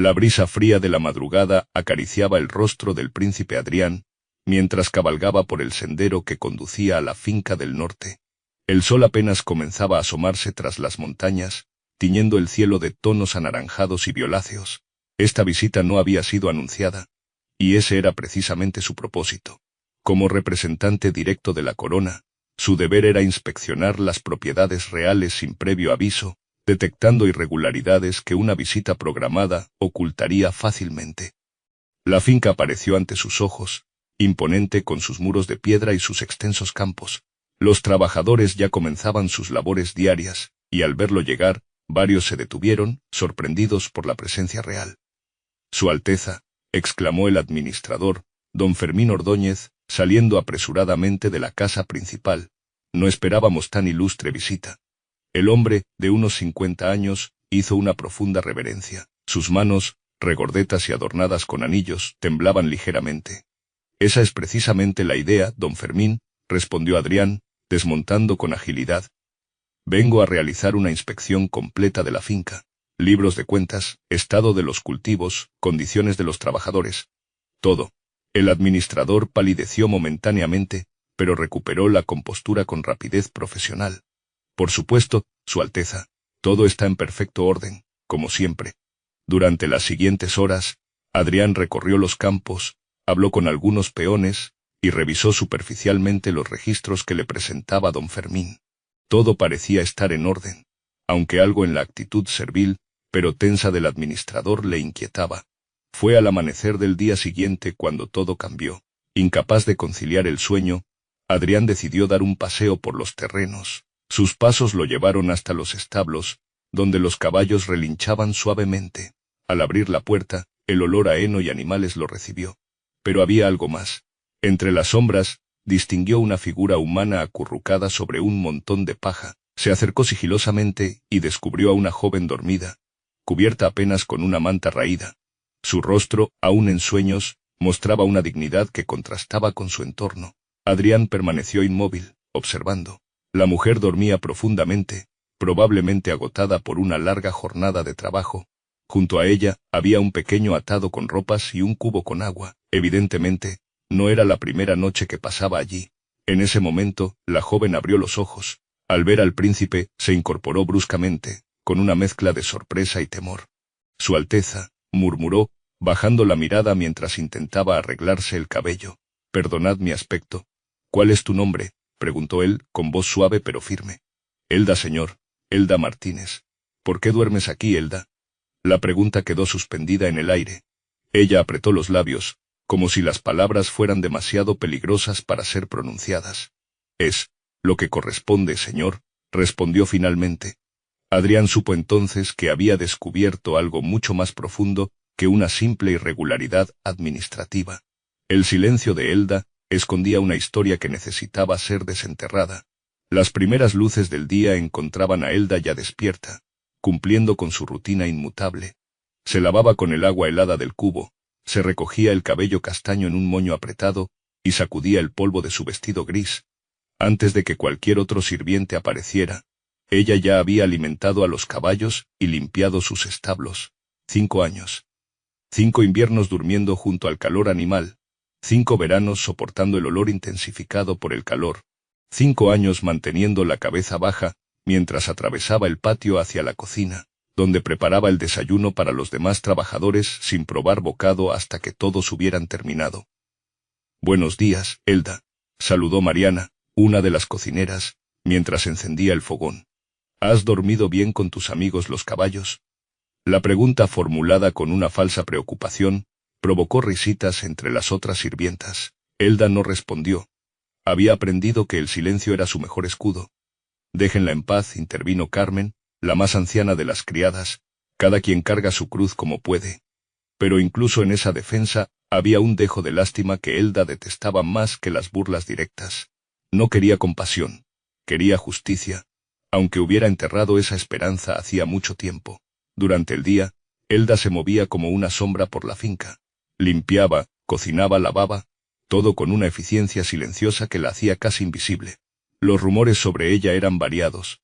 La brisa fría de la madrugada acariciaba el rostro del príncipe Adrián, mientras cabalgaba por el sendero que conducía a la finca del norte. El sol apenas comenzaba a asomarse tras las montañas, tiñendo el cielo de tonos anaranjados y violáceos. Esta visita no había sido anunciada, y ese era precisamente su propósito. Como representante directo de la corona, su deber era inspeccionar las propiedades reales sin previo aviso, detectando irregularidades que una visita programada ocultaría fácilmente. La finca apareció ante sus ojos, imponente con sus muros de piedra y sus extensos campos. Los trabajadores ya comenzaban sus labores diarias, y al verlo llegar, varios se detuvieron, sorprendidos por la presencia real. «Su Alteza», exclamó el administrador, don Fermín Ordóñez, saliendo apresuradamente de la casa principal. «No esperábamos tan ilustre visita». El hombre, de unos 50 años, hizo una profunda reverencia. Sus manos, regordetas y adornadas con anillos, temblaban ligeramente. «Esa es precisamente la idea, don Fermín», respondió Adrián, desmontando con agilidad. «Vengo a realizar una inspección completa de la finca. Libros de cuentas, estado de los cultivos, condiciones de los trabajadores. Todo». El administrador palideció momentáneamente, pero recuperó la compostura con rapidez profesional. «Por supuesto, Su Alteza, todo está en perfecto orden, como siempre». Durante las siguientes horas, Adrián recorrió los campos, habló con algunos peones, y revisó superficialmente los registros que le presentaba don Fermín. Todo parecía estar en orden, aunque algo en la actitud servil, pero tensa del administrador le inquietaba. Fue al amanecer del día siguiente cuando todo cambió. Incapaz de conciliar el sueño, Adrián decidió dar un paseo por los terrenos. Sus pasos lo llevaron hasta los establos, donde los caballos relinchaban suavemente. Al abrir la puerta, el olor a heno y animales lo recibió. Pero había algo más. Entre las sombras, distinguió una figura humana acurrucada sobre un montón de paja. Se acercó sigilosamente y descubrió a una joven dormida, cubierta apenas con una manta raída. Su rostro, aún en sueños, mostraba una dignidad que contrastaba con su entorno. Adrián permaneció inmóvil, observando. La mujer dormía profundamente, probablemente agotada por una larga jornada de trabajo. Junto a ella, había un pequeño atado con ropas y un cubo con agua. Evidentemente, no era la primera noche que pasaba allí. En ese momento, la joven abrió los ojos. Al ver al príncipe, se incorporó bruscamente, con una mezcla de sorpresa y temor. «Su Alteza», murmuró, bajando la mirada mientras intentaba arreglarse el cabello. «Perdonad mi aspecto». «¿Cuál es tu nombre?», preguntó él, con voz suave pero firme. «Elda, señor, Elda Martínez». «¿Por qué duermes aquí, Elda?». La pregunta quedó suspendida en el aire. Ella apretó los labios, como si las palabras fueran demasiado peligrosas para ser pronunciadas. «Es lo que corresponde, señor», respondió finalmente. Adrián supo entonces que había descubierto algo mucho más profundo que una simple irregularidad administrativa. El silencio de Elda escondía una historia que necesitaba ser desenterrada. Las primeras luces del día encontraban a Elda ya despierta, cumpliendo con su rutina inmutable. Se lavaba con el agua helada del cubo, se recogía el cabello castaño en un moño apretado, y sacudía el polvo de su vestido gris. Antes de que cualquier otro sirviente apareciera, ella ya había alimentado a los caballos y limpiado sus establos. 5 años. 5 inviernos durmiendo junto al calor animal. 5 veranos soportando el olor intensificado por el calor. 5 años manteniendo la cabeza baja, mientras atravesaba el patio hacia la cocina, donde preparaba el desayuno para los demás trabajadores sin probar bocado hasta que todos hubieran terminado. «Buenos días, Elda», saludó Mariana, una de las cocineras, mientras encendía el fogón. «¿Has dormido bien con tus amigos los caballos?». La pregunta, formulada con una falsa preocupación, provocó risitas entre las otras sirvientas. Elda no respondió. Había aprendido que el silencio era su mejor escudo. «Déjenla en paz», intervino Carmen, la más anciana de las criadas. «Cada quien carga su cruz como puede». Pero incluso en esa defensa, había un dejo de lástima que Elda detestaba más que las burlas directas. No quería compasión, quería justicia, aunque hubiera enterrado esa esperanza hacía mucho tiempo. Durante el día, Elda se movía como una sombra por la finca. Limpiaba, cocinaba, lavaba, todo con una eficiencia silenciosa que la hacía casi invisible. Los rumores sobre ella eran variados.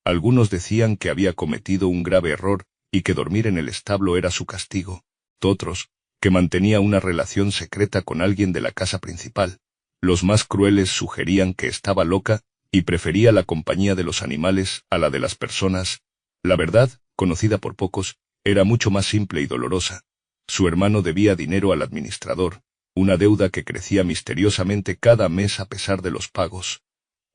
Algunos decían que había cometido un grave error y que dormir en el establo era su castigo. Otros, que mantenía una relación secreta con alguien de la casa principal. Los más crueles sugerían que estaba loca y prefería la compañía de los animales a la de las personas. La verdad, conocida por pocos, era mucho más simple y dolorosa. Su hermano debía dinero al administrador, una deuda que crecía misteriosamente cada mes a pesar de los pagos.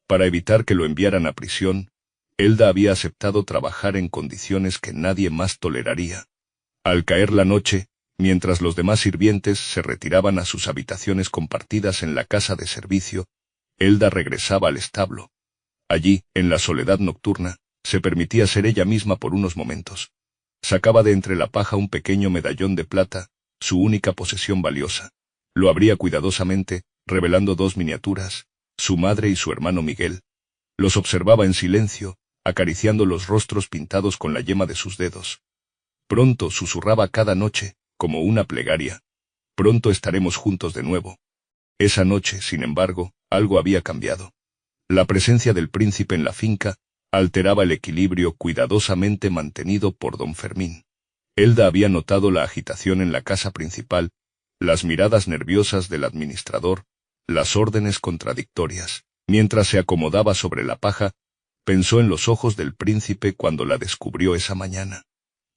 Para evitar que lo enviaran a prisión, Elda había aceptado trabajar en condiciones que nadie más toleraría. Al caer la noche, mientras los demás sirvientes se retiraban a sus habitaciones compartidas en la casa de servicio, Elda regresaba al establo. Allí, en la soledad nocturna, se permitía ser ella misma por unos momentos. Sacaba de entre la paja un pequeño medallón de plata, su única posesión valiosa. Lo abría cuidadosamente, revelando dos miniaturas, su madre y su hermano Miguel. Los observaba en silencio, acariciando los rostros pintados con la yema de sus dedos. Pronto susurraba cada noche, como una plegaria. Pronto estaremos juntos de nuevo. Esa noche, sin embargo, algo había cambiado. La presencia del príncipe en la finca alteraba el equilibrio cuidadosamente mantenido por don Fermín. Elda había notado la agitación en la casa principal, las miradas nerviosas del administrador, las órdenes contradictorias. Mientras se acomodaba sobre la paja, pensó en los ojos del príncipe cuando la descubrió esa mañana.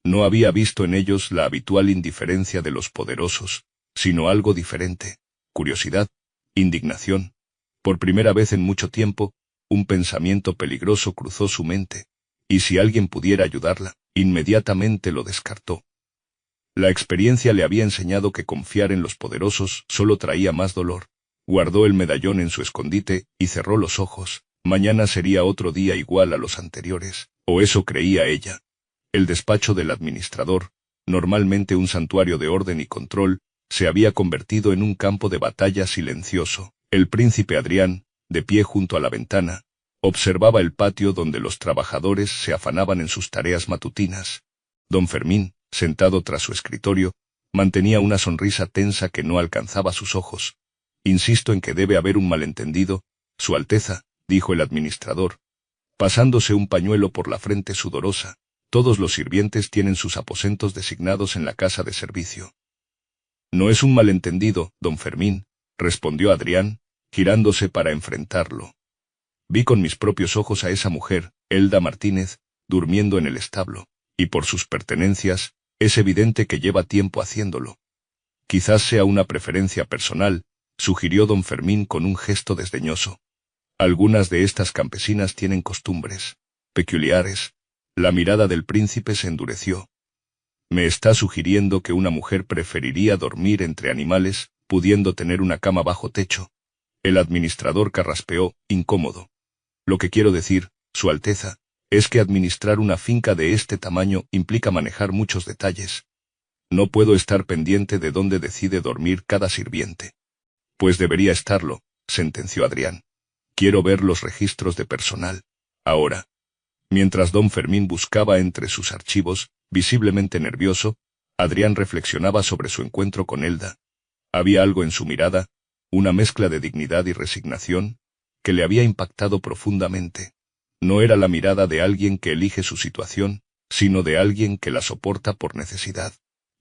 No había visto en ellos la habitual indiferencia de los poderosos, sino algo diferente: curiosidad, indignación. Por primera vez en mucho tiempo, un pensamiento peligroso cruzó su mente, y si alguien pudiera ayudarla, inmediatamente lo descartó. La experiencia le había enseñado que confiar en los poderosos solo traía más dolor. Guardó el medallón en su escondite y cerró los ojos. Mañana sería otro día igual a los anteriores, o eso creía ella. El despacho del administrador, normalmente un santuario de orden y control, se había convertido en un campo de batalla silencioso. El príncipe Adrián, de pie junto a la ventana, observaba el patio donde los trabajadores se afanaban en sus tareas matutinas. Don Fermín, sentado tras su escritorio, mantenía una sonrisa tensa que no alcanzaba sus ojos. Insisto en que debe haber un malentendido, Su Alteza, dijo el administrador, pasándose un pañuelo por la frente sudorosa. Todos los sirvientes tienen sus aposentos designados en la casa de servicio. No es un malentendido, don Fermín, respondió Adrián, girándose para enfrentarlo. Vi con mis propios ojos a esa mujer, Elda Martínez, durmiendo en el establo, y por sus pertenencias, es evidente que lleva tiempo haciéndolo. Quizás sea una preferencia personal, sugirió don Fermín con un gesto desdeñoso. Algunas de estas campesinas tienen costumbres peculiares. La mirada del príncipe se endureció. Me está sugiriendo que una mujer preferiría dormir entre animales, pudiendo tener una cama bajo techo. El administrador carraspeó, incómodo. Lo que quiero decir, Su Alteza, es que administrar una finca de este tamaño implica manejar muchos detalles. No puedo estar pendiente de dónde decide dormir cada sirviente. Pues debería estarlo, sentenció Adrián. Quiero ver los registros de personal. Ahora. Mientras don Fermín buscaba entre sus archivos, visiblemente nervioso, Adrián reflexionaba sobre su encuentro con Elda. Había algo en su mirada, una mezcla de dignidad y resignación, que le había impactado profundamente. No era la mirada de alguien que elige su situación, sino de alguien que la soporta por necesidad.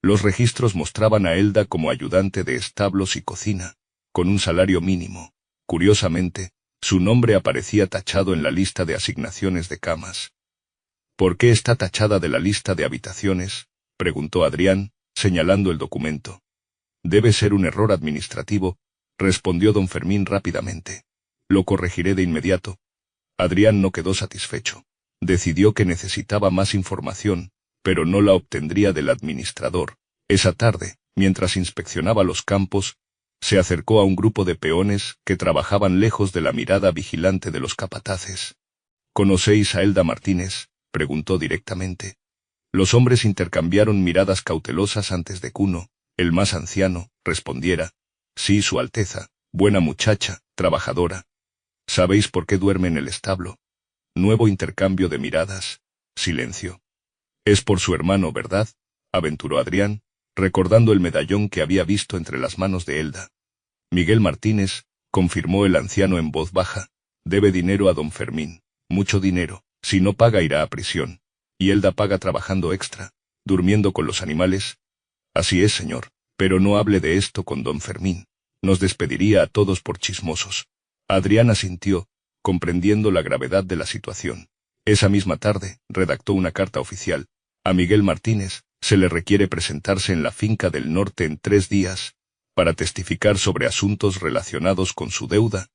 Los registros mostraban a Elda como ayudante de establos y cocina, con un salario mínimo. Curiosamente, su nombre aparecía tachado en la lista de asignaciones de camas. ¿Por qué está tachada de la lista de habitaciones?, preguntó Adrián, señalando el documento. Debe ser un error administrativo, respondió don Fermín rápidamente. Lo corregiré de inmediato. Adrián no quedó satisfecho. Decidió que necesitaba más información, pero no la obtendría del administrador. Esa tarde, mientras inspeccionaba los campos, se acercó a un grupo de peones que trabajaban lejos de la mirada vigilante de los capataces. ¿Conocéis a Elda Martínez?, preguntó directamente. Los hombres intercambiaron miradas cautelosas antes de que uno, el más anciano, respondiera. Sí, Su Alteza, buena muchacha, trabajadora. ¿Sabéis por qué duerme en el establo? Nuevo intercambio de miradas. Silencio. Es por su hermano, ¿verdad?, aventuró Adrián, recordando el medallón que había visto entre las manos de Elda. Miguel Martínez, confirmó el anciano en voz baja, debe dinero a don Fermín, mucho dinero. Si no paga irá a prisión. Y Elda paga trabajando extra. ¿Durmiendo con los animales? Así es, señor, pero no hable de esto con don Fermín. Nos despediría a todos por chismosos. Adrián asintió, comprendiendo la gravedad de la situación. Esa misma tarde, redactó una carta oficial. A Miguel Martínez se le requiere presentarse en la finca del norte en 3 días, para testificar sobre asuntos relacionados con su deuda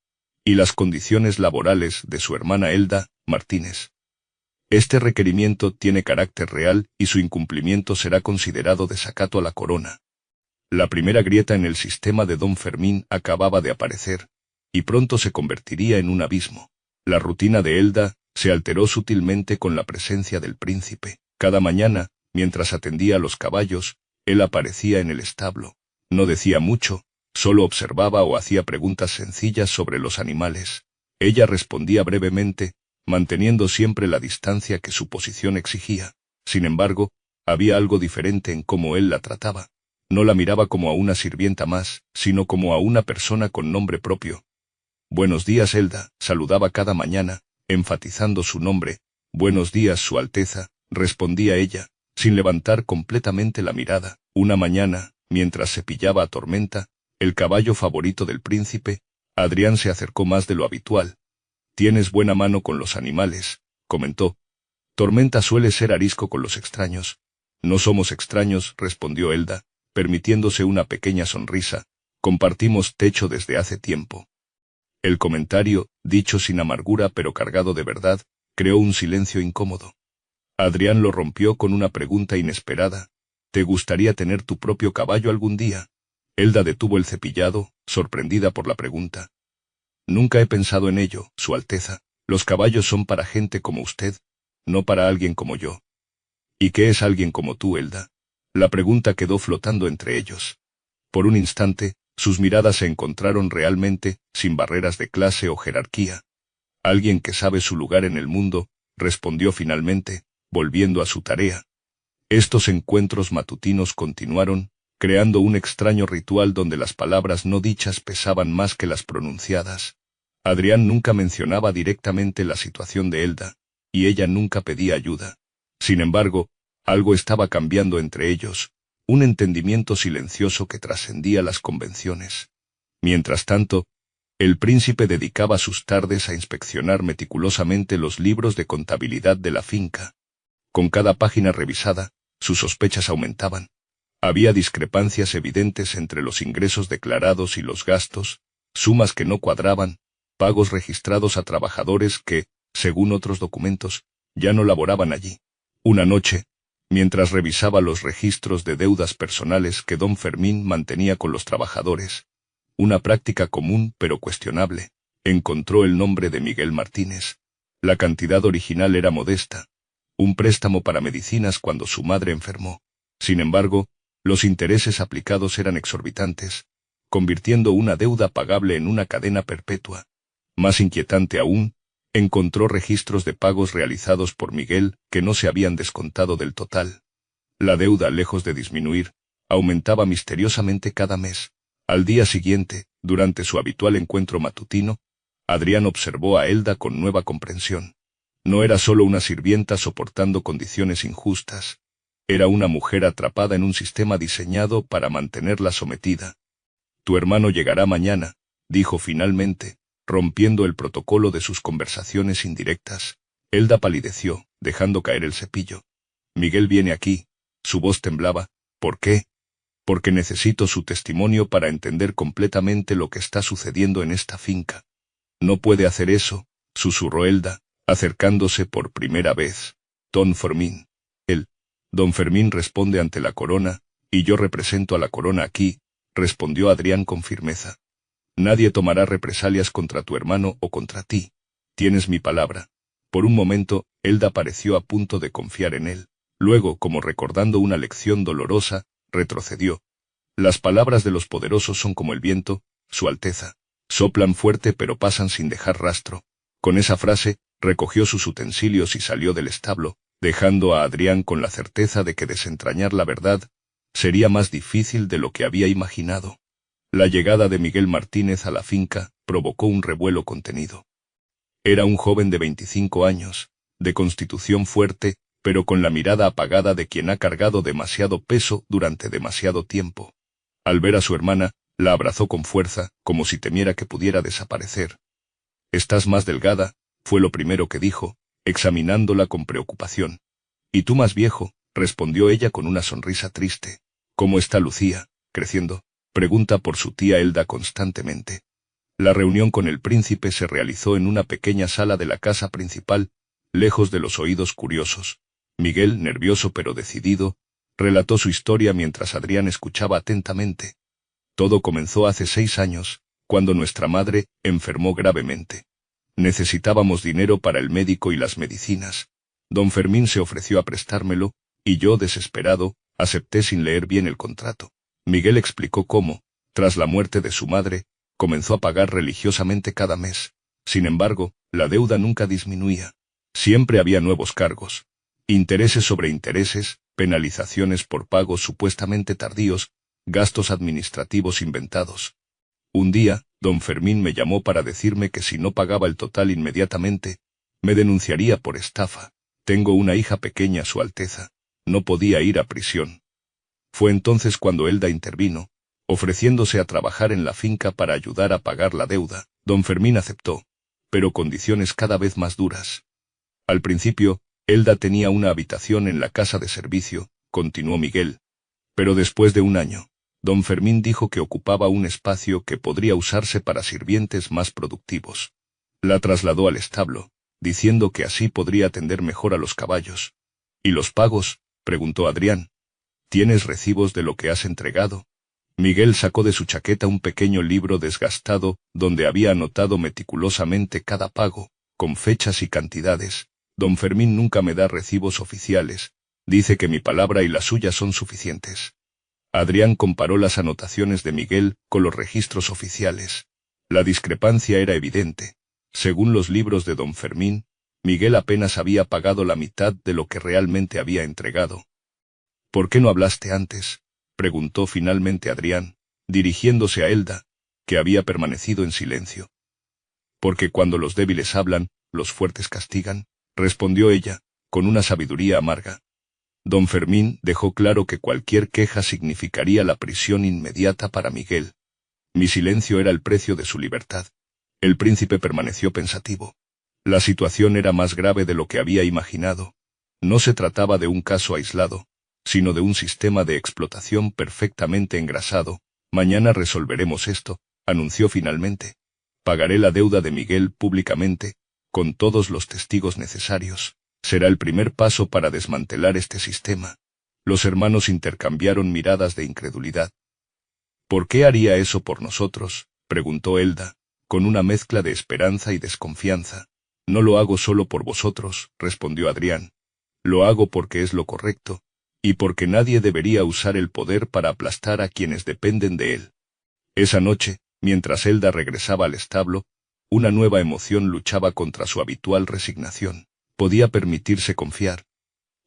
y las condiciones laborales de su hermana Elda Martínez. Este requerimiento tiene carácter real y su incumplimiento será considerado desacato a la corona. La primera grieta en el sistema de don Fermín acababa de aparecer, y pronto se convertiría en un abismo. La rutina de Elda se alteró sutilmente con la presencia del príncipe. Cada mañana, mientras atendía a los caballos, él aparecía en el establo. No decía mucho, solo observaba o hacía preguntas sencillas sobre los animales. Ella respondía brevemente, manteniendo siempre la distancia que su posición exigía. Sin embargo, había algo diferente en cómo él la trataba. No la miraba como a una sirvienta más, sino como a una persona con nombre propio. Buenos días, Elda, saludaba cada mañana, enfatizando su nombre. Buenos días, Su Alteza, respondía ella, sin levantar completamente la mirada. Una mañana, mientras cepillaba a Tormenta, el caballo favorito del príncipe, Adrián se acercó más de lo habitual. Tienes buena mano con los animales, comentó. Tormenta suele ser arisco con los extraños. No somos extraños, respondió Elda, permitiéndose una pequeña sonrisa. Compartimos techo desde hace tiempo. El comentario, dicho sin amargura pero cargado de verdad, creó un silencio incómodo. Adrián lo rompió con una pregunta inesperada. ¿Te gustaría tener tu propio caballo algún día? Elda detuvo el cepillado, sorprendida por la pregunta. Nunca he pensado en ello, Su Alteza. Los caballos son para gente como usted, no para alguien como yo. ¿Y qué es alguien como tú, Elda? La pregunta quedó flotando entre ellos. Por un instante, sus miradas se encontraron realmente, sin barreras de clase o jerarquía. Alguien que sabe su lugar en el mundo, respondió finalmente, volviendo a su tarea. Estos encuentros matutinos continuaron, creando un extraño ritual donde las palabras no dichas pesaban más que las pronunciadas. Adrián nunca mencionaba directamente la situación de Elda, y ella nunca pedía ayuda. Sin embargo, algo estaba cambiando entre ellos, un entendimiento silencioso que trascendía las convenciones. Mientras tanto, el príncipe dedicaba sus tardes a inspeccionar meticulosamente los libros de contabilidad de la finca. Con cada página revisada, sus sospechas aumentaban. Había discrepancias evidentes entre los ingresos declarados y los gastos, sumas que no cuadraban, pagos registrados a trabajadores que, según otros documentos, ya no laboraban allí. Una noche, mientras revisaba los registros de deudas personales que don Fermín mantenía con los trabajadores, una práctica común pero cuestionable, encontró el nombre de Miguel Martínez. La cantidad original era modesta, un préstamo para medicinas cuando su madre enfermó. Sin embargo, los intereses aplicados eran exorbitantes, convirtiendo una deuda pagable en una cadena perpetua. Más inquietante aún, encontró registros de pagos realizados por Miguel que no se habían descontado del total. La deuda, lejos de disminuir, aumentaba misteriosamente cada mes. Al día siguiente, durante su habitual encuentro matutino, Adrián observó a Elda con nueva comprensión. No era solo una sirvienta soportando condiciones injustas, era una mujer atrapada en un sistema diseñado para mantenerla sometida. Tu hermano llegará mañana, dijo finalmente, rompiendo el protocolo de sus conversaciones indirectas. Elda palideció, dejando caer el cepillo. Miguel viene aquí. Su voz temblaba. ¿Por qué? Porque necesito su testimonio para entender completamente lo que está sucediendo en esta finca. No puede hacer eso, susurró Elda, acercándose por primera vez. Don Fermín. Don Fermín responde ante la corona, y yo represento a la corona aquí, respondió Adrián con firmeza. Nadie tomará represalias contra tu hermano o contra ti. Tienes mi palabra. Por un momento, Elda pareció a punto de confiar en él. Luego, como recordando una lección dolorosa, retrocedió. Las palabras de los poderosos son como el viento, Su Alteza. Soplan fuerte pero pasan sin dejar rastro. Con esa frase, recogió sus utensilios y salió del establo, dejando a Adrián con la certeza de que desentrañar la verdad sería más difícil de lo que había imaginado. La llegada de Miguel Martínez a la finca provocó un revuelo contenido. Era un joven de 25 años, de constitución fuerte, pero con la mirada apagada de quien ha cargado demasiado peso durante demasiado tiempo. Al ver a su hermana, la abrazó con fuerza, como si temiera que pudiera desaparecer. «Estás más delgada», fue lo primero que dijo, examinándola con preocupación. «Y tú más viejo», respondió ella con una sonrisa triste. «¿Cómo está Lucía, creciendo?», pregunta por su tía Elda constantemente. La reunión con el príncipe se realizó en una pequeña sala de la casa principal, lejos de los oídos curiosos. Miguel, nervioso pero decidido, relató su historia mientras Adrián escuchaba atentamente. Todo comenzó hace 6 años, cuando nuestra madre enfermó gravemente. Necesitábamos dinero para el médico y las medicinas. Don Fermín se ofreció a prestármelo, y yo, desesperado, acepté sin leer bien el contrato. Miguel explicó cómo, tras la muerte de su madre, comenzó a pagar religiosamente cada mes. Sin embargo, la deuda nunca disminuía. Siempre había nuevos cargos. Intereses sobre intereses, penalizaciones por pagos supuestamente tardíos, gastos administrativos inventados. Un día, don Fermín me llamó para decirme que si no pagaba el total inmediatamente, me denunciaría por estafa. Tengo una hija pequeña, Su Alteza. No podía ir a prisión. Fue entonces cuando Elda intervino, ofreciéndose a trabajar en la finca para ayudar a pagar la deuda. Don Fermín aceptó, pero condiciones cada vez más duras. Al principio, Elda tenía una habitación en la casa de servicio, continuó Miguel. Pero después de un año, don Fermín dijo que ocupaba un espacio que podría usarse para sirvientes más productivos. La trasladó al establo, diciendo que así podría atender mejor a los caballos. ¿Y los pagos?, preguntó Adrián. ¿Tienes recibos de lo que has entregado? Miguel sacó de su chaqueta un pequeño libro desgastado, donde había anotado meticulosamente cada pago, con fechas y cantidades. Don Fermín nunca me da recibos oficiales. Dice que mi palabra y la suya son suficientes. Adrián comparó las anotaciones de Miguel con los registros oficiales. La discrepancia era evidente. Según los libros de don Fermín, Miguel apenas había pagado la mitad de lo que realmente había entregado. «¿Por qué no hablaste antes?», preguntó finalmente Adrián, dirigiéndose a Elda, que había permanecido en silencio. «Porque cuando los débiles hablan, los fuertes castigan», respondió ella, con una sabiduría amarga. Don Fermín dejó claro que cualquier queja significaría la prisión inmediata para Miguel. Mi silencio era el precio de su libertad. El príncipe permaneció pensativo. La situación era más grave de lo que había imaginado. No se trataba de un caso aislado, sino de un sistema de explotación perfectamente engrasado. «Mañana resolveremos esto», anunció finalmente. «Pagaré la deuda de Miguel públicamente, con todos los testigos necesarios. Será el primer paso para desmantelar este sistema». Los hermanos intercambiaron miradas de incredulidad. «¿Por qué haría eso por nosotros?», preguntó Elda, con una mezcla de esperanza y desconfianza. «No lo hago solo por vosotros», respondió Adrián. «Lo hago porque es lo correcto, y porque nadie debería usar el poder para aplastar a quienes dependen de él». Esa noche, mientras Elda regresaba al establo, una nueva emoción luchaba contra su habitual resignación. Podía permitirse confiar.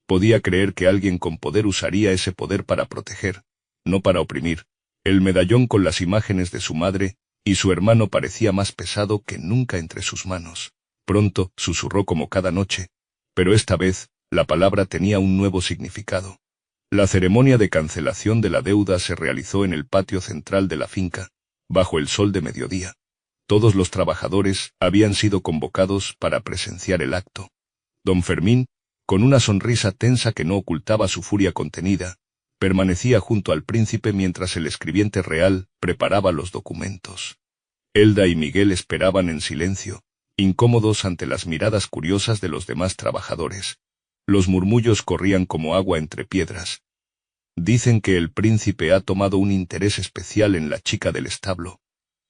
Podía creer que alguien con poder usaría ese poder para proteger, no para oprimir. El medallón con las imágenes de su madre y su hermano parecía más pesado que nunca entre sus manos. Pronto, susurró como cada noche, pero esta vez, la palabra tenía un nuevo significado. La ceremonia de cancelación de la deuda se realizó en el patio central de la finca, bajo el sol de mediodía. Todos los trabajadores habían sido convocados para presenciar el acto. Don Fermín, con una sonrisa tensa que no ocultaba su furia contenida, permanecía junto al príncipe mientras el escribiente real preparaba los documentos. Elda y Miguel esperaban en silencio, incómodos ante las miradas curiosas de los demás trabajadores. Los murmullos corrían como agua entre piedras. «Dicen que el príncipe ha tomado un interés especial en la chica del establo.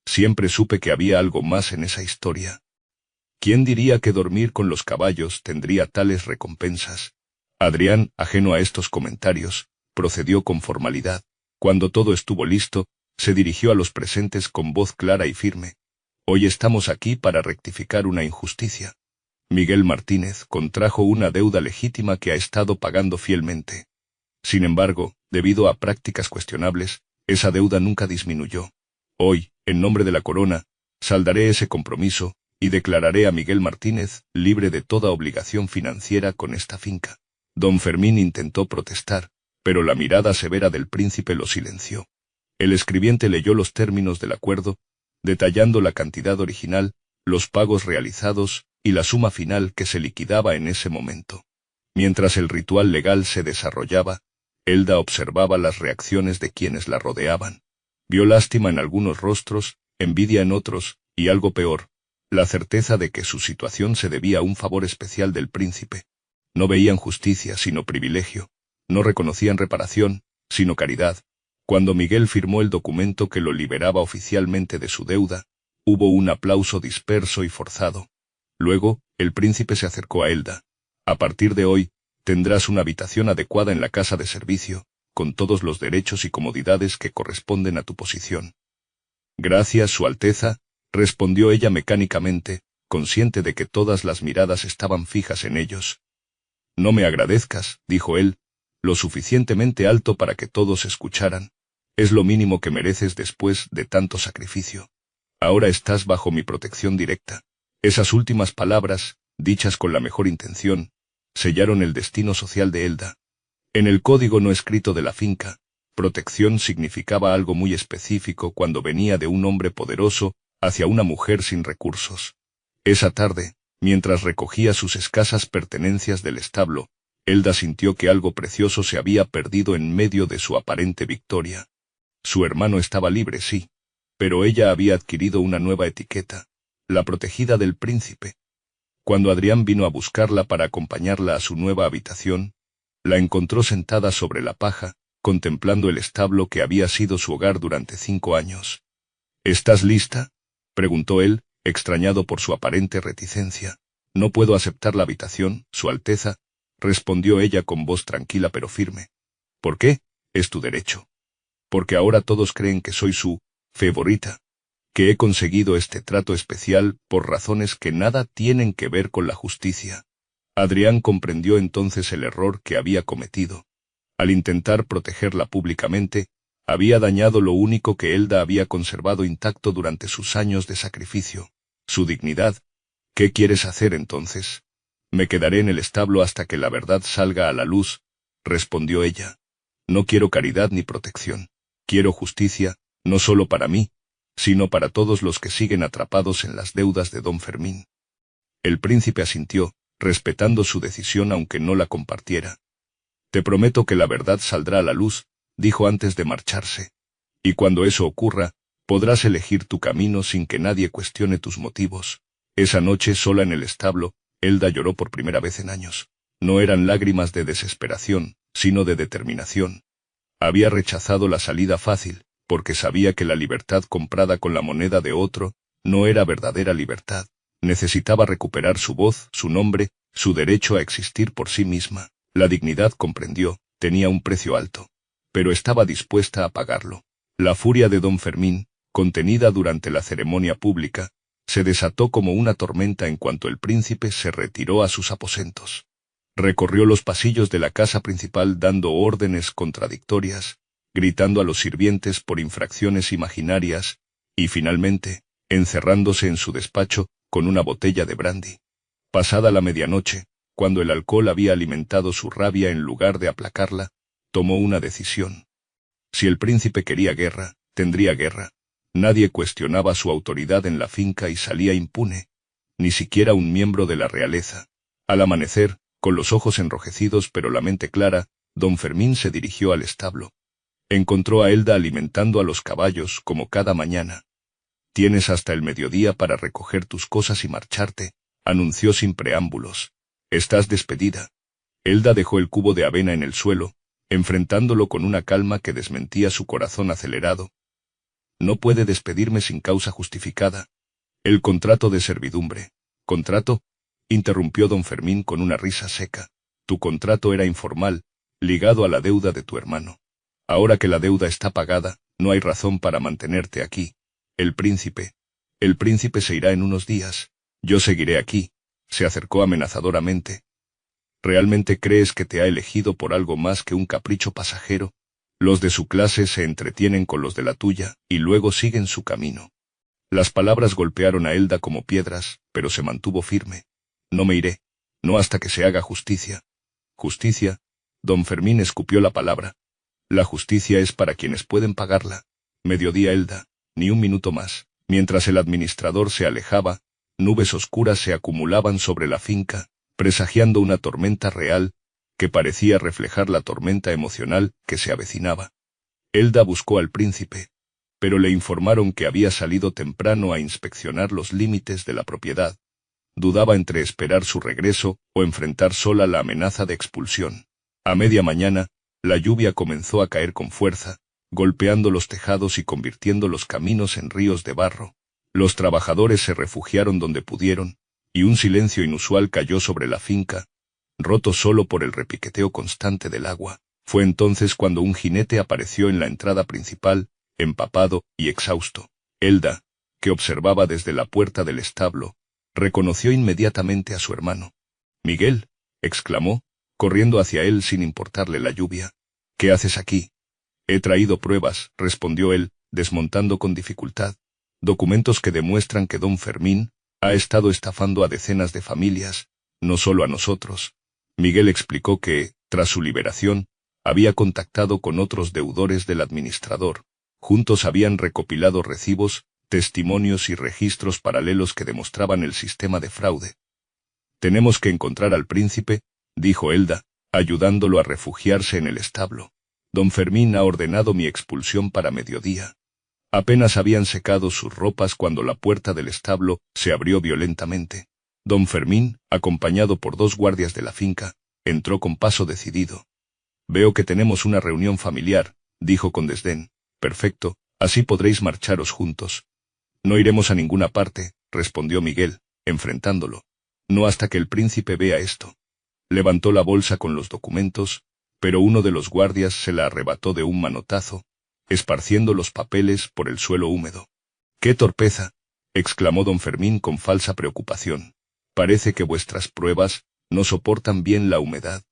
Siempre supe que había algo más en esa historia. ¿Quién diría que dormir con los caballos tendría tales recompensas?». Adrián, ajeno a estos comentarios, procedió con formalidad. Cuando todo estuvo listo, se dirigió a los presentes con voz clara y firme. «Hoy estamos aquí para rectificar una injusticia. Miguel Martínez contrajo una deuda legítima que ha estado pagando fielmente. Sin embargo, debido a prácticas cuestionables, esa deuda nunca disminuyó. Hoy, en nombre de la corona, saldaré ese compromiso y declararé a Miguel Martínez libre de toda obligación financiera con esta finca». Don Fermín intentó protestar, pero la mirada severa del príncipe lo silenció. El escribiente leyó los términos del acuerdo, detallando la cantidad original, los pagos realizados y la suma final que se liquidaba en ese momento. Mientras el ritual legal se desarrollaba, Elda observaba las reacciones de quienes la rodeaban. Vio lástima en algunos rostros, envidia en otros, y algo peor, la certeza de que su situación se debía a un favor especial del príncipe. No veían justicia, sino privilegio. No reconocían reparación, sino caridad. Cuando Miguel firmó el documento que lo liberaba oficialmente de su deuda, hubo un aplauso disperso y forzado. Luego, el príncipe se acercó a Elda. A partir de hoy, tendrás una habitación adecuada en la casa de servicio, con todos los derechos y comodidades que corresponden a tu posición. Gracias, Su Alteza, respondió ella mecánicamente, consciente de que todas las miradas estaban fijas en ellos. No me agradezcas, dijo él, lo suficientemente alto para que todos escucharan. Es lo mínimo que mereces después de tanto sacrificio. Ahora estás bajo mi protección directa. Esas últimas palabras, dichas con la mejor intención, sellaron el destino social de Elda. En el código no escrito de la finca, protección significaba algo muy específico cuando venía de un hombre poderoso hacia una mujer sin recursos. Esa tarde, mientras recogía sus escasas pertenencias del establo, Elda sintió que algo precioso se había perdido en medio de su aparente victoria. Su hermano estaba libre, sí, pero ella había adquirido una nueva etiqueta, la protegida del príncipe. Cuando Adrián vino a buscarla para acompañarla a su nueva habitación, la encontró sentada sobre la paja, contemplando el establo que había sido su hogar durante 5 años. ¿Estás lista?, preguntó él, extrañado por su aparente reticencia. No puedo aceptar la habitación, Su Alteza, respondió ella con voz tranquila pero firme. ¿Por qué? Es tu derecho. Porque ahora todos creen que soy su favorita, que he conseguido este trato especial por razones que nada tienen que ver con la justicia. Adrián comprendió entonces el error que había cometido. Al intentar protegerla públicamente, había dañado lo único que Elda había conservado intacto durante sus años de sacrificio, su dignidad. ¿Qué quieres hacer entonces? Me quedaré en el establo hasta que la verdad salga a la luz, respondió ella. No quiero caridad ni protección. Quiero justicia, no solo para mí, sino para todos los que siguen atrapados en las deudas de don Fermín. El príncipe asintió, respetando su decisión aunque no la compartiera. Te prometo que la verdad saldrá a la luz, dijo antes de marcharse. Y cuando eso ocurra, podrás elegir tu camino sin que nadie cuestione tus motivos. Esa noche sola en el establo, Elda lloró por primera vez en años. No eran lágrimas de desesperación, sino de determinación. Había rechazado la salida fácil, porque sabía que la libertad comprada con la moneda de otro no era verdadera libertad. Necesitaba recuperar su voz, su nombre, su derecho a existir por sí misma. La dignidad, comprendió, tenía un precio alto, pero estaba dispuesta a pagarlo. La furia de don Fermín, contenida durante la ceremonia pública, se desató como una tormenta en cuanto el príncipe se retiró a sus aposentos. Recorrió los pasillos de la casa principal dando órdenes contradictorias, gritando a los sirvientes por infracciones imaginarias, y finalmente, encerrándose en su despacho, con una botella de brandy. Pasada la medianoche, cuando el alcohol había alimentado su rabia en lugar de aplacarla, tomó una decisión. Si el príncipe quería guerra, tendría guerra. Nadie cuestionaba su autoridad en la finca y salía impune, ni siquiera un miembro de la realeza. Al amanecer, con los ojos enrojecidos pero la mente clara, don Fermín se dirigió al establo. Encontró a Elda alimentando a los caballos como cada mañana. Tienes hasta el mediodía para recoger tus cosas y marcharte, anunció sin preámbulos. Estás despedida. Elda dejó el cubo de avena en el suelo, enfrentándolo con una calma que desmentía su corazón acelerado. No puede despedirme sin causa justificada. El contrato de servidumbre. ¿Contrato?, interrumpió don Fermín con una risa seca. Tu contrato era informal, ligado a la deuda de tu hermano. Ahora que la deuda está pagada, no hay razón para mantenerte aquí. El príncipe se irá en unos días. Yo seguiré aquí. Se acercó amenazadoramente. ¿Realmente crees que te ha elegido por algo más que un capricho pasajero? Los de su clase se entretienen con los de la tuya, y luego siguen su camino. Las palabras golpearon a Elda como piedras, pero se mantuvo firme. No me iré, no hasta que se haga justicia. Justicia. Don Fermín escupió la palabra. La justicia es para quienes pueden pagarla. Mediodía Elda, ni un minuto más. Mientras el administrador se alejaba, nubes oscuras se acumulaban sobre la finca, presagiando una tormenta real, que parecía reflejar la tormenta emocional que se avecinaba. Elda buscó al príncipe, pero le informaron que había salido temprano a inspeccionar los límites de la propiedad. Dudaba entre esperar su regreso o enfrentar sola la amenaza de expulsión. A media mañana, la lluvia comenzó a caer con fuerza, golpeando los tejados y convirtiendo los caminos en ríos de barro. Los trabajadores se refugiaron donde pudieron, y un silencio inusual cayó sobre la finca, roto solo por el repiqueteo constante del agua. Fue entonces cuando un jinete apareció en la entrada principal, empapado y exhausto. Elda, que observaba desde la puerta del establo, reconoció inmediatamente a su hermano. «Miguel», exclamó, corriendo hacia él sin importarle la lluvia. «¿Qué haces aquí?» «He traído pruebas», respondió él, desmontando con dificultad. «Documentos que demuestran que don Fermín ha estado estafando a decenas de familias, no solo a nosotros». Miguel explicó que, tras su liberación, había contactado con otros deudores del administrador. Juntos habían recopilado recibos, testimonios y registros paralelos que demostraban el sistema de fraude. «Tenemos que encontrar al príncipe», dijo Elda, ayudándolo a refugiarse en el establo. «Don Fermín ha ordenado mi expulsión para mediodía». Apenas habían secado sus ropas cuando la puerta del establo se abrió violentamente. Don Fermín, acompañado por 2 guardias de la finca, entró con paso decidido. «Veo que tenemos una reunión familiar», dijo con desdén. «Perfecto, así podréis marcharos juntos». «No iremos a ninguna parte», respondió Miguel, enfrentándolo. «No hasta que el príncipe vea esto». Levantó la bolsa con los documentos, pero uno de los guardias se la arrebató de un manotazo, esparciendo los papeles por el suelo húmedo. «¡Qué torpeza!», exclamó don Fermín con falsa preocupación. «Parece que vuestras pruebas no soportan bien la humedad».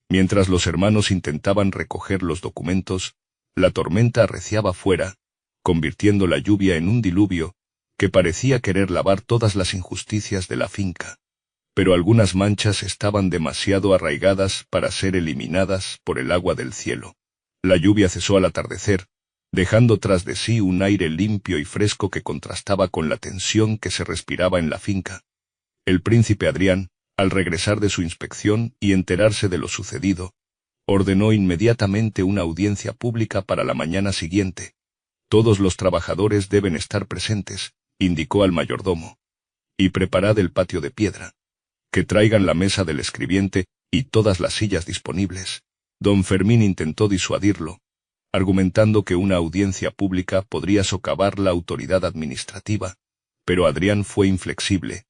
Mientras los hermanos intentaban recoger los documentos, la tormenta arreciaba fuera, convirtiendo la lluvia en un diluvio que parecía querer lavar todas las injusticias de la finca. Pero algunas manchas estaban demasiado arraigadas para ser eliminadas por el agua del cielo. La lluvia cesó al atardecer, dejando tras de sí un aire limpio y fresco que contrastaba con la tensión que se respiraba en la finca. El príncipe Adrián, al regresar de su inspección y enterarse de lo sucedido, ordenó inmediatamente una audiencia pública para la mañana siguiente. «Todos los trabajadores deben estar presentes», indicó al mayordomo. «Y preparad el patio de piedra. Que traigan la mesa del escribiente y todas las sillas disponibles». Don Fermín intentó disuadirlo, argumentando que una audiencia pública podría socavar la autoridad administrativa, pero Adrián fue inflexible.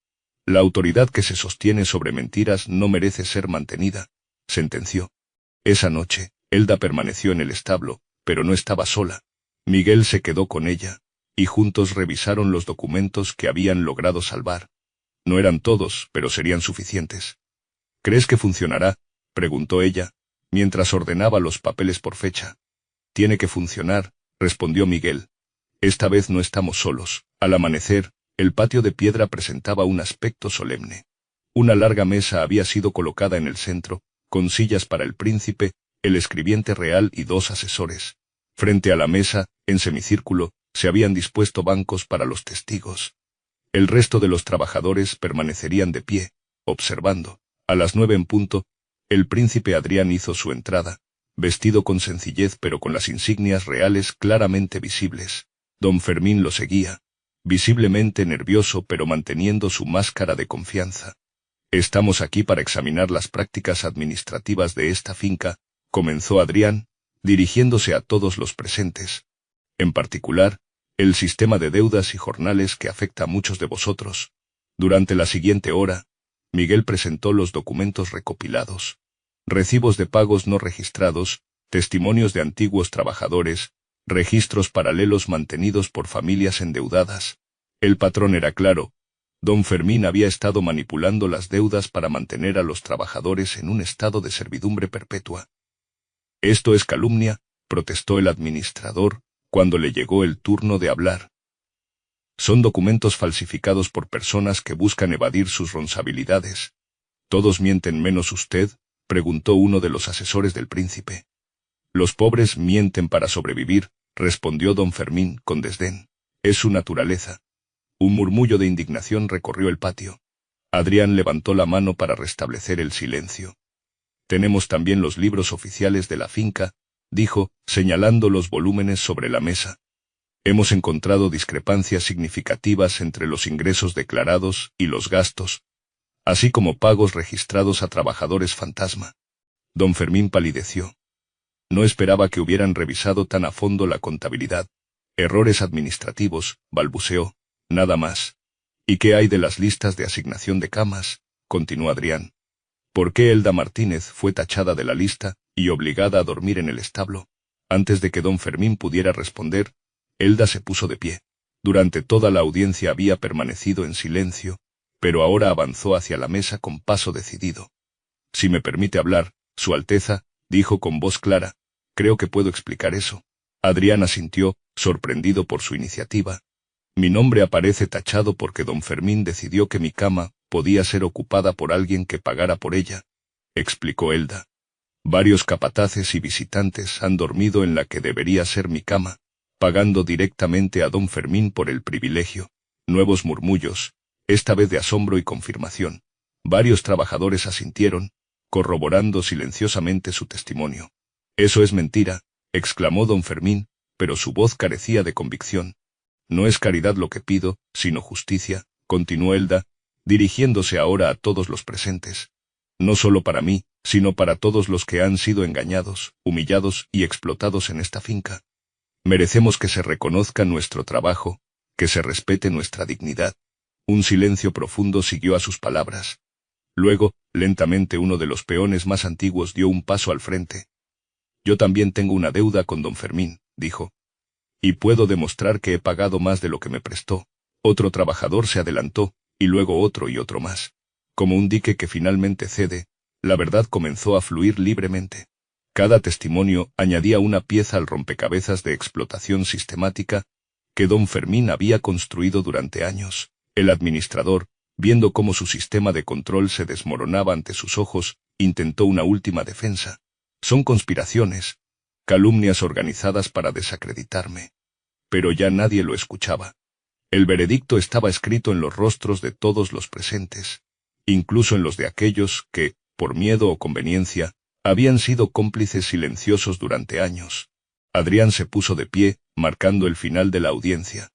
«La autoridad que se sostiene sobre mentiras no merece ser mantenida», sentenció. Esa noche, Elda permaneció en el establo, pero no estaba sola. Miguel se quedó con ella, y juntos revisaron los documentos que habían logrado salvar. No eran todos, pero serían suficientes. «¿Crees que funcionará?», preguntó ella, mientras ordenaba los papeles por fecha. «Tiene que funcionar», respondió Miguel. «Esta vez no estamos solos». Al amanecer, el patio de piedra presentaba un aspecto solemne. Una larga mesa había sido colocada en el centro, con sillas para el príncipe, el escribiente real y 2 asesores. Frente a la mesa, en semicírculo, se habían dispuesto bancos para los testigos. El resto de los trabajadores permanecerían de pie, observando. A las 9 en punto, el príncipe Adrián hizo su entrada, vestido con sencillez pero con las insignias reales claramente visibles. Don Fermín lo seguía, visiblemente nervioso pero manteniendo su máscara de confianza. «Estamos aquí para examinar las prácticas administrativas de esta finca», comenzó Adrián, dirigiéndose a todos los presentes. «En particular, el sistema de deudas y jornales que afecta a muchos de vosotros». Durante la siguiente hora, Miguel presentó los documentos recopilados. Recibos de pagos no registrados, testimonios de antiguos trabajadores, registros paralelos mantenidos por familias endeudadas. El patrón era claro. Don Fermín había estado manipulando las deudas para mantener a los trabajadores en un estado de servidumbre perpetua. «Esto es calumnia», protestó el administrador, cuando le llegó el turno de hablar. «Son documentos falsificados por personas que buscan evadir sus responsabilidades. Todos mienten menos usted», preguntó uno de los asesores del príncipe. Los pobres mienten para sobrevivir, respondió don Fermín con desdén. Es su naturaleza. Un murmullo de indignación recorrió el patio. Adrián levantó la mano para restablecer el silencio. Tenemos también los libros oficiales de la finca, dijo, señalando los volúmenes sobre la mesa. Hemos encontrado discrepancias significativas entre los ingresos declarados y los gastos, así como pagos registrados a trabajadores fantasma. Don Fermín palideció. No esperaba que hubieran revisado tan a fondo la contabilidad. Errores administrativos, balbuceó, nada más. ¿Y qué hay de las listas de asignación de camas?, continuó Adrián. ¿Por qué Elda Martínez fue tachada de la lista y obligada a dormir en el establo? Antes de que don Fermín pudiera responder, Elda se puso de pie. Durante toda la audiencia había permanecido en silencio, pero ahora avanzó hacia la mesa con paso decidido. Si me permite hablar, Su Alteza, dijo con voz clara, creo que puedo explicar eso. Adrián asintió, sorprendido por su iniciativa. Mi nombre aparece tachado porque don Fermín decidió que mi cama podía ser ocupada por alguien que pagara por ella, explicó Elda. Varios capataces y visitantes han dormido en la que debería ser mi cama, pagando directamente a don Fermín por el privilegio. Nuevos murmullos, esta vez de asombro y confirmación. Varios trabajadores asintieron, corroborando silenciosamente su testimonio. Eso es mentira, exclamó don Fermín, pero su voz carecía de convicción. No es caridad lo que pido, sino justicia, continuó Elda, dirigiéndose ahora a todos los presentes. No solo para mí, sino para todos los que han sido engañados, humillados y explotados en esta finca. Merecemos que se reconozca nuestro trabajo, que se respete nuestra dignidad. Un silencio profundo siguió a sus palabras. Luego, lentamente uno de los peones más antiguos dio un paso al frente. Yo también tengo una deuda con don Fermín, dijo. Y puedo demostrar que he pagado más de lo que me prestó. Otro trabajador se adelantó, y luego otro y otro más. Como un dique que finalmente cede, la verdad comenzó a fluir libremente. Cada testimonio añadía una pieza al rompecabezas de explotación sistemática que don Fermín había construido durante años. El administrador, viendo cómo su sistema de control se desmoronaba ante sus ojos, intentó una última defensa. Son conspiraciones, calumnias organizadas para desacreditarme. Pero ya nadie lo escuchaba. El veredicto estaba escrito en los rostros de todos los presentes, incluso en los de aquellos que, por miedo o conveniencia, habían sido cómplices silenciosos durante años. Adrián se puso de pie, marcando el final de la audiencia.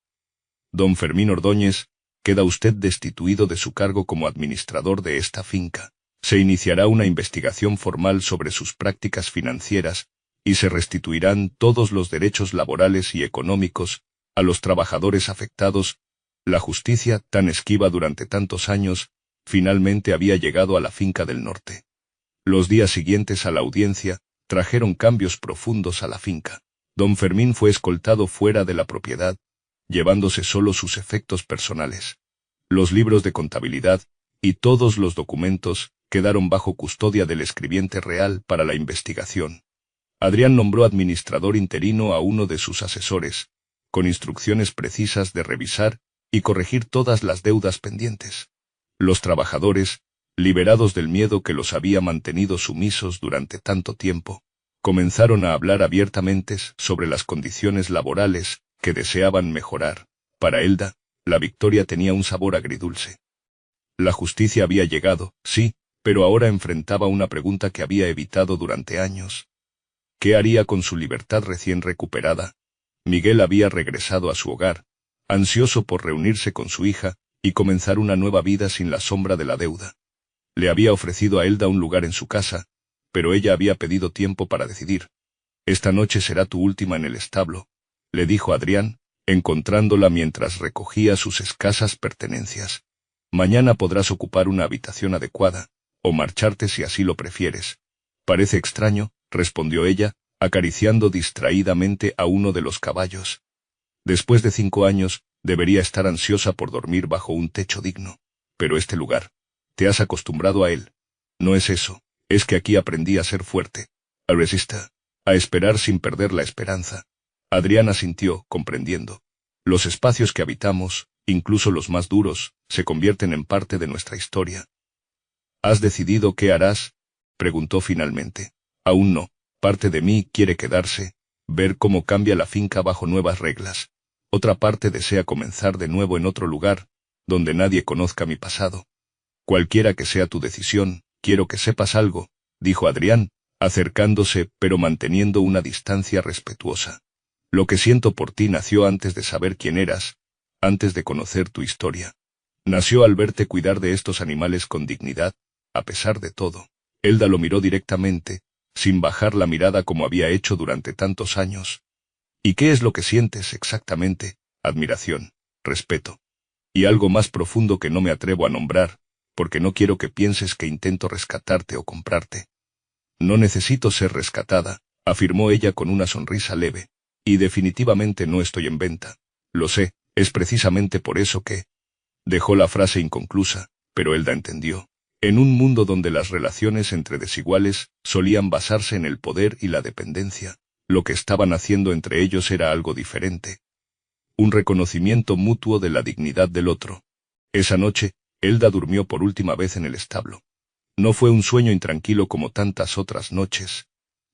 Don Fermín Ordóñez, queda usted destituido de su cargo como administrador de esta finca. Se iniciará una investigación formal sobre sus prácticas financieras, y se restituirán todos los derechos laborales y económicos a los trabajadores afectados. La justicia, tan esquiva durante tantos años, finalmente había llegado a la finca del norte. Los días siguientes a la audiencia trajeron cambios profundos a la finca. Don Fermín fue escoltado fuera de la propiedad, llevándose solo sus efectos personales. Los libros de contabilidad y todos los documentos quedaron bajo custodia del escribiente real para la investigación. Adrián nombró administrador interino a uno de sus asesores, con instrucciones precisas de revisar y corregir todas las deudas pendientes. Los trabajadores, liberados del miedo que los había mantenido sumisos durante tanto tiempo, comenzaron a hablar abiertamente sobre las condiciones laborales que deseaban mejorar. Para Elda, la victoria tenía un sabor agridulce. La justicia había llegado, sí, pero ahora enfrentaba una pregunta que había evitado durante años. ¿Qué haría con su libertad recién recuperada? Miguel había regresado a su hogar, ansioso por reunirse con su hija y comenzar una nueva vida sin la sombra de la deuda. Le había ofrecido a Elda un lugar en su casa, pero ella había pedido tiempo para decidir. Esta noche será tu última en el establo, le dijo Adrián, encontrándola mientras recogía sus escasas pertenencias. Mañana podrás ocupar una habitación adecuada, o marcharte si así lo prefieres. Parece extraño, respondió ella, acariciando distraídamente a uno de los caballos. Después de 5 años, debería estar ansiosa por dormir bajo un techo digno. Pero este lugar, te has acostumbrado a él. No es eso, es que aquí aprendí a ser fuerte, a resistir, a esperar sin perder la esperanza. Adrián asintió, comprendiendo. Los espacios que habitamos, incluso los más duros, se convierten en parte de nuestra historia. ¿Has decidido qué harás? preguntó finalmente. Aún no. Parte de mí quiere quedarse, ver cómo cambia la finca bajo nuevas reglas. Otra parte desea comenzar de nuevo en otro lugar, donde nadie conozca mi pasado. Cualquiera que sea tu decisión, quiero que sepas algo, dijo Adrián, acercándose pero manteniendo una distancia respetuosa. Lo que siento por ti nació antes de saber quién eras, antes de conocer tu historia. Nació al verte cuidar de estos animales con dignidad, a pesar de todo. Elda lo miró directamente, sin bajar la mirada como había hecho durante tantos años. ¿Y qué es lo que sientes exactamente? Admiración, respeto. Y algo más profundo que no me atrevo a nombrar, porque no quiero que pienses que intento rescatarte o comprarte. No necesito ser rescatada, afirmó ella con una sonrisa leve. Y definitivamente no estoy en venta. Lo sé, es precisamente por eso que... Dejó la frase inconclusa, pero Elda entendió. En un mundo donde las relaciones entre desiguales solían basarse en el poder y la dependencia, lo que estaban haciendo entre ellos era algo diferente. Un reconocimiento mutuo de la dignidad del otro. Esa noche, Elda durmió por última vez en el establo. No fue un sueño intranquilo como tantas otras noches,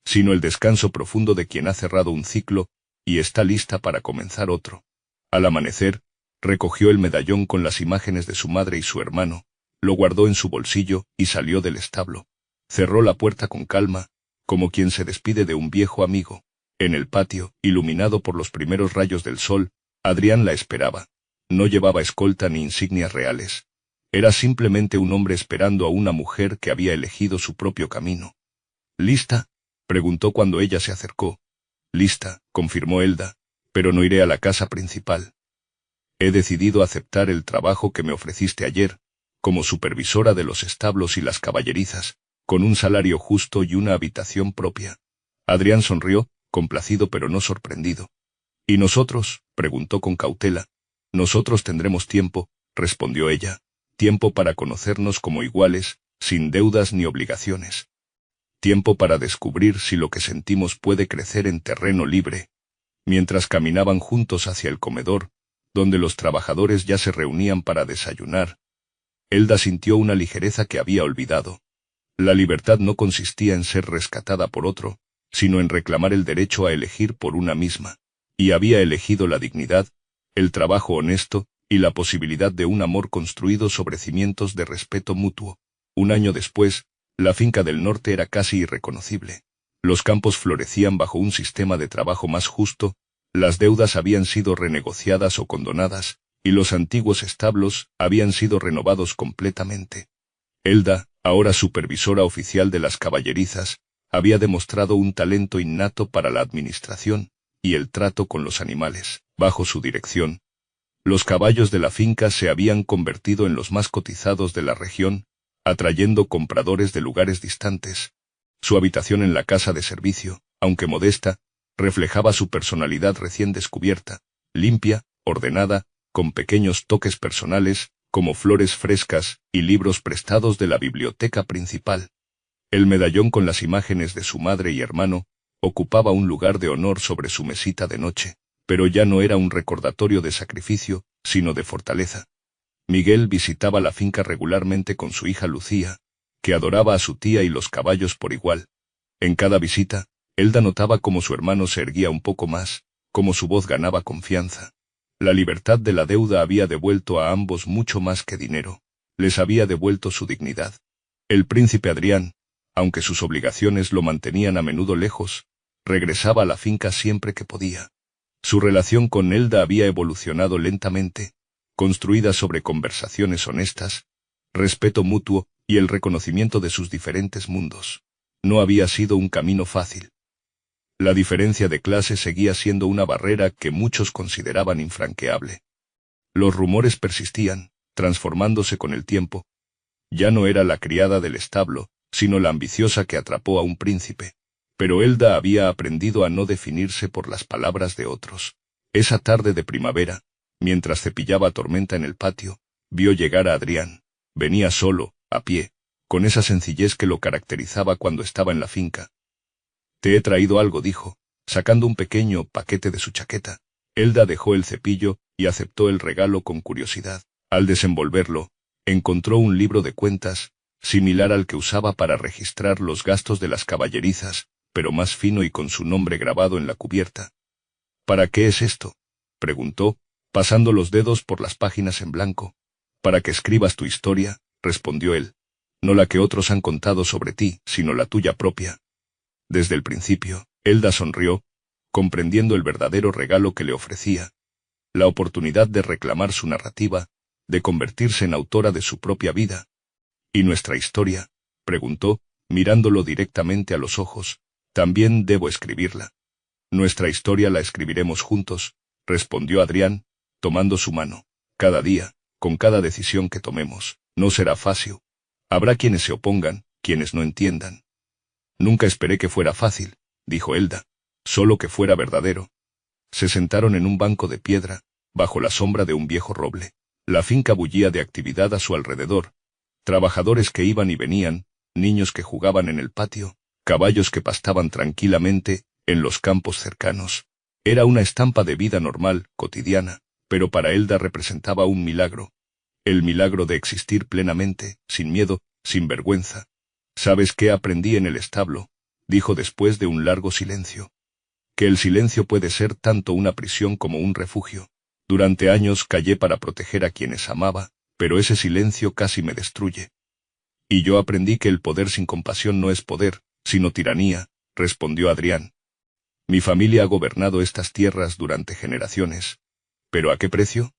sino el descanso profundo de quien ha cerrado un ciclo y está lista para comenzar otro. Al amanecer, recogió el medallón con las imágenes de su madre y su hermano, lo guardó en su bolsillo y salió del establo. Cerró la puerta con calma, como quien se despide de un viejo amigo. En el patio, iluminado por los primeros rayos del sol, Adrián la esperaba. No llevaba escolta ni insignias reales. Era simplemente un hombre esperando a una mujer que había elegido su propio camino. ¿Lista?, preguntó cuando ella se acercó. Lista, confirmó Elda, pero no iré a la casa principal. He decidido aceptar el trabajo que me ofreciste ayer, como supervisora de los establos y las caballerizas, con un salario justo y una habitación propia. Adrián sonrió, complacido pero no sorprendido. ¿Y nosotros?, preguntó con cautela. Nosotros tendremos tiempo, respondió ella, tiempo para conocernos como iguales, sin deudas ni obligaciones. Tiempo para descubrir si lo que sentimos puede crecer en terreno libre. Mientras caminaban juntos hacia el comedor, donde los trabajadores ya se reunían para desayunar, Elda sintió una ligereza que había olvidado. La libertad no consistía en ser rescatada por otro, sino en reclamar el derecho a elegir por una misma. Y había elegido la dignidad, el trabajo honesto, y la posibilidad de un amor construido sobre cimientos de respeto mutuo. Un año después, la finca del norte era casi irreconocible. Los campos florecían bajo un sistema de trabajo más justo, las deudas habían sido renegociadas o condonadas, y los antiguos establos habían sido renovados completamente. Elda, ahora supervisora oficial de las caballerizas, había demostrado un talento innato para la administración y el trato con los animales. Bajo su dirección, los caballos de la finca se habían convertido en los más cotizados de la región, atrayendo compradores de lugares distantes. Su habitación en la casa de servicio, aunque modesta, reflejaba su personalidad recién descubierta, limpia, ordenada, con pequeños toques personales, como flores frescas y libros prestados de la biblioteca principal. El medallón con las imágenes de su madre y hermano ocupaba un lugar de honor sobre su mesita de noche, pero ya no era un recordatorio de sacrificio, sino de fortaleza. Miguel visitaba la finca regularmente con su hija Lucía, que adoraba a su tía y los caballos por igual. En cada visita, Elda notaba cómo su hermano se erguía un poco más, cómo su voz ganaba confianza. La libertad de la deuda había devuelto a ambos mucho más que dinero. Les había devuelto su dignidad. El príncipe Adrián, aunque sus obligaciones lo mantenían a menudo lejos, regresaba a la finca siempre que podía. Su relación con Elda había evolucionado lentamente, construida sobre conversaciones honestas, respeto mutuo y el reconocimiento de sus diferentes mundos. No había sido un camino fácil. La diferencia de clase seguía siendo una barrera que muchos consideraban infranqueable. Los rumores persistían, transformándose con el tiempo. Ya no era la criada del establo, sino la ambiciosa que atrapó a un príncipe. Pero Elda había aprendido a no definirse por las palabras de otros. Esa tarde de primavera, mientras cepillaba Tormenta en el patio, vio llegar a Adrián. Venía solo, a pie, con esa sencillez que lo caracterizaba cuando estaba en la finca. «Te he traído algo», dijo, sacando un pequeño paquete de su chaqueta. Elda dejó el cepillo y aceptó el regalo con curiosidad. Al desenvolverlo, encontró un libro de cuentas, similar al que usaba para registrar los gastos de las caballerizas, pero más fino y con su nombre grabado en la cubierta. ¿Para qué es esto?, preguntó, pasando los dedos por las páginas en blanco. Para que escribas tu historia, respondió él. No la que otros han contado sobre ti, sino la tuya propia. Desde el principio, Elda sonrió, comprendiendo el verdadero regalo que le ofrecía. La oportunidad de reclamar su narrativa, de convertirse en autora de su propia vida. ¿Y nuestra historia?, preguntó, mirándolo directamente a los ojos. También debo escribirla. Nuestra historia la escribiremos juntos, respondió Adrián, tomando su mano. Cada día, con cada decisión que tomemos, no será fácil. Habrá quienes se opongan, quienes no entiendan. Nunca esperé que fuera fácil, dijo Elda, solo que fuera verdadero. Se sentaron en un banco de piedra, bajo la sombra de un viejo roble. La finca bullía de actividad a su alrededor. Trabajadores que iban y venían, niños que jugaban en el patio, caballos que pastaban tranquilamente en los campos cercanos. Era una estampa de vida normal, cotidiana, pero para Elda representaba un milagro. El milagro de existir plenamente, sin miedo, sin vergüenza. ¿Sabes qué aprendí en el establo?, dijo después de un largo silencio. Que el silencio puede ser tanto una prisión como un refugio. Durante años callé para proteger a quienes amaba, pero ese silencio casi me destruye. Y yo aprendí que el poder sin compasión no es poder, sino tiranía, respondió Adrián. Mi familia ha gobernado estas tierras durante generaciones. ¿Pero a qué precio?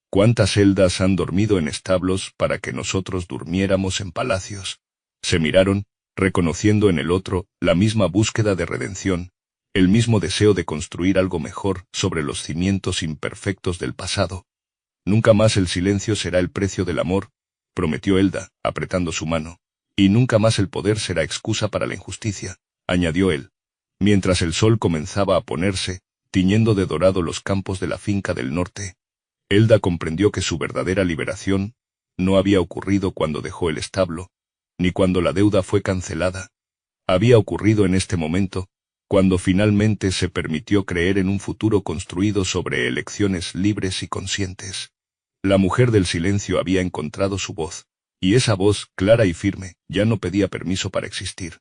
¿Cuántas celdas han dormido en establos para que nosotros durmiéramos en palacios? Se miraron, reconociendo en el otro la misma búsqueda de redención, el mismo deseo de construir algo mejor sobre los cimientos imperfectos del pasado. Nunca más el silencio será el precio del amor, prometió Elda, apretando su mano. Y nunca más el poder será excusa para la injusticia, añadió él. Mientras el sol comenzaba a ponerse, tiñendo de dorado los campos de la finca del norte, Elda comprendió que su verdadera liberación no había ocurrido cuando dejó el establo, ni cuando la deuda fue cancelada. Había ocurrido en este momento, cuando finalmente se permitió creer en un futuro construido sobre elecciones libres y conscientes. La mujer del silencio había encontrado su voz, y esa voz, clara y firme, ya no pedía permiso para existir.